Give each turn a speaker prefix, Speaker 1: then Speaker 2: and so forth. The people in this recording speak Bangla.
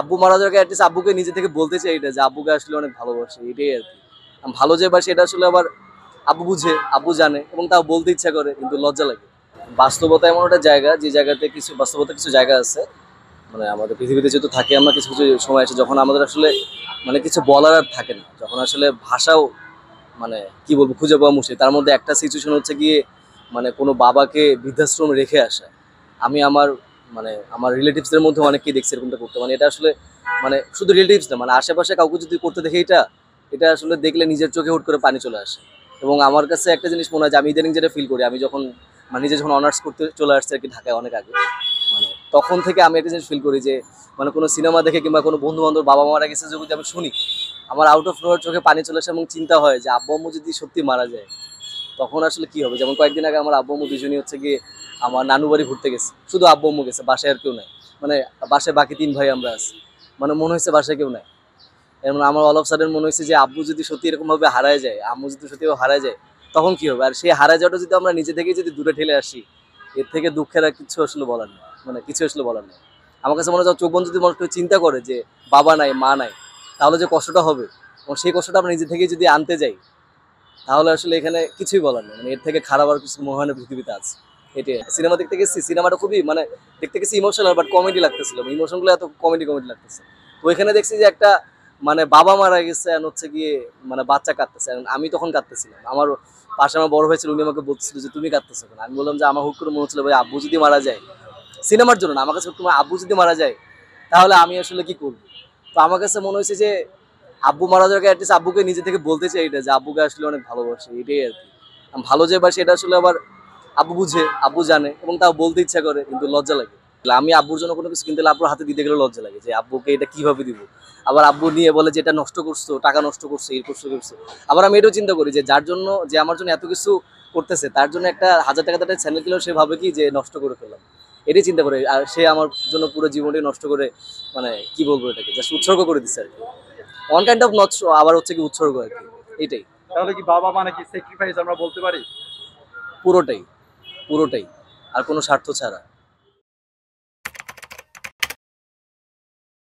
Speaker 1: আব্বু মারা যাওয়ার আগে অ্যাটলিস্ট আব্বুকে নিজে থেকে বলতে চাই এটা যে আব্বুকে আসলে অনেক ভালোবাসে, এটাই আর কি। আমি ভালো যে বাসি এটা আসলে আবার আব্বু বুঝে, আব্বু জানে এবং তাও বলতে ইচ্ছা করে কিন্তু লজ্জা লাগে। বাস্তবতা এমন একটা জায়গা যে জায়গাতে কিছু বাস্তবতা কিছু জায়গা আছে, মানে আমাদের পৃথিবীতে যেহেতু থাকে আমরা, কিছু কিছু সময় আছে যখন আমাদের আসলে মানে কিছু বলার আর থাকে না, যখন আসলে ভাষাও মানে কি বলবো খুঁজে পাওয়া মুশকিল। তার মধ্যে একটা সিচুয়েশন হচ্ছে গিয়ে মানে কোনো বাবাকে বৃদ্ধাশ্রমে রেখে আসা। আমি আমার মানে আমার রিলেটিভসদের মধ্যে অনেককেই দেখছি এরকমটা করতে, মানে এটা আসলে মানে শুধু রিলেটিভস না, মানে আশেপাশে কাউকে যদি করতে দেখে এটা এটা আসলে দেখলে নিজের চোখে হুট করে পানি চলে আসে। এবং আমার কাছে একটা জিনিস মনে হয় যে আমি ইদানিং যেটা ফিল করি, আমি যখন মানে নিজে যখন অনার্স করতে চলে আসছে আর কি ঢাকায় অনেক আগে, মানে তখন থেকে আমি একটা জিনিস ফিল করি যে মানে কোনো সিনেমা দেখে কিংবা কোনো বন্ধু বান্ধব বাবা মারা গেছে যদি আমি শুনি, আমার আউট অফ নোয়ার চোখে পানি চলে আসে এবং চিন্তা হয় যে আব্বু আম্মু যদি সত্যি মারা যায় তখন আসলে কি হবে। যেমন কয়েকদিন আগে আমার আব্বু আম্মু দুজনই হচ্ছে গিয়ে আমার নানু বাড়ি ঘুরতে গেছে, শুধু আব্বু আম্মু গেছে, বাসায় আর কেউ নাই। মানে বাসায় বাকি 3 ভাই আমরা আছি, মানে মনে হয়েছে বাসায় কেউ নাই। এমন আমার অল অফ সাডেন মনে হয়েছে যে আব্বু যদি সত্যি এরকম ভাবে হারায় যায়, আম্মু যদি সত্যি হারায় যায় তখন কি হবে। আর সেই হারায় যাওয়াটা যদি আমরা নিজে থেকেই যদি দূরে ঠেলে আসি, এর থেকে দুঃখের আর কিছু আসলে বলার নেই, মানে কিছু আসলে বলার নেই। আমার কাছে মনে হয় চোখ বন্ধ যদি মানুষ কেউ চিন্তা করে যে বাবা নাই মা নাই, তাহলে যে কষ্টটা হবে এবং সেই কষ্টটা আমরা নিজে থেকেই যদি আনতে যাই তাহলে আসলে এখানে কিছুই বলার নেই। মানে এর থেকে খারাপ আর কিছু মনে হয় না পৃথিবীতে আছে। এটাই সিনেমা দেখতে গেছি, সিনেমাটা খুবই মানে দেখতে গেছি ইমোশনাল বাট কমেডি লাগতেছিল, ইমোশনগুলো এত কমেডি কমেডি লাগতেছে। তো ওইখানে দেখছি যে একটা মানে বাবা মারা গেছে আর হচ্ছে গিয়ে মানে বাচ্চা কাঁদতেছে, আর আমি তখন কাঁদতেছিলাম। আমার পাশে আমার বড় ভাই ছিল, উনি আমাকে বলছিল যে তুমি কাঁদতেছো কেন। আমি বললাম যে আমার হুট করে মনে হচ্ছিল ভাই আব্বু যদি মারা যায়, সিনেমার জন্য না, আমার কাছে তোমার আব্বু যদি মারা যায় তাহলে আমি আসলে কি করবো। তো আমার কাছে মনে হয়েছে যে আব্বু মারা যাওয়ার আগে অ্যাটলিস্ট আব্বুকে নিজে থেকে বলতে চাই এটা যে আব্বুকে আসলে অনেক ভালোবাসে, এটাই আর কি। আমি ভালো যে বাসি এটা আসলে আবার আব্বু বুঝে, আব্বু জানে এবং তাও বলতে ইচ্ছা করে কিন্তু লজ্জা লাগে। আমি আব্বুর জন্য কোনো কিছু কিনতে গেলে আব্বুর হাতে দিতে গেলে লজ্জা লাগে যে আব্বুকে এটা কিভাবে দিব। আবার আব্বু নিয়ে বলে যে এটা নষ্ট করছো, টাকা নষ্ট করছো, এই করছো। আবার আমি এটাও চিন্তা করি যে যার জন্য, যে আমার জন্য এত কিছু করতেছে, তার জন্য একটা 1000 টাকা একটা চ্যানেল কিনলেও সে ভাবে কি যে নষ্ট করে ফেললাম। এটাই চিন্তা করে, আর সে আমার জন্য পুরো জীবনটাই নষ্ট করে, মানে কি বলবো এটাকে, জাস্ট উৎসর্গ করে দিচ্ছে আর কি। ওয়ান কাইন্ড অফ নট, আবার হচ্ছে কি উৎসর্গ আর কি। এটাই
Speaker 2: তাহলে কি বাবা মানে কি স্যাক্রিফাইস আমরা বলতে পারি?
Speaker 1: পুরোটাই, পুরোটাই, আর কোনো স্বার্থ ছাড়া।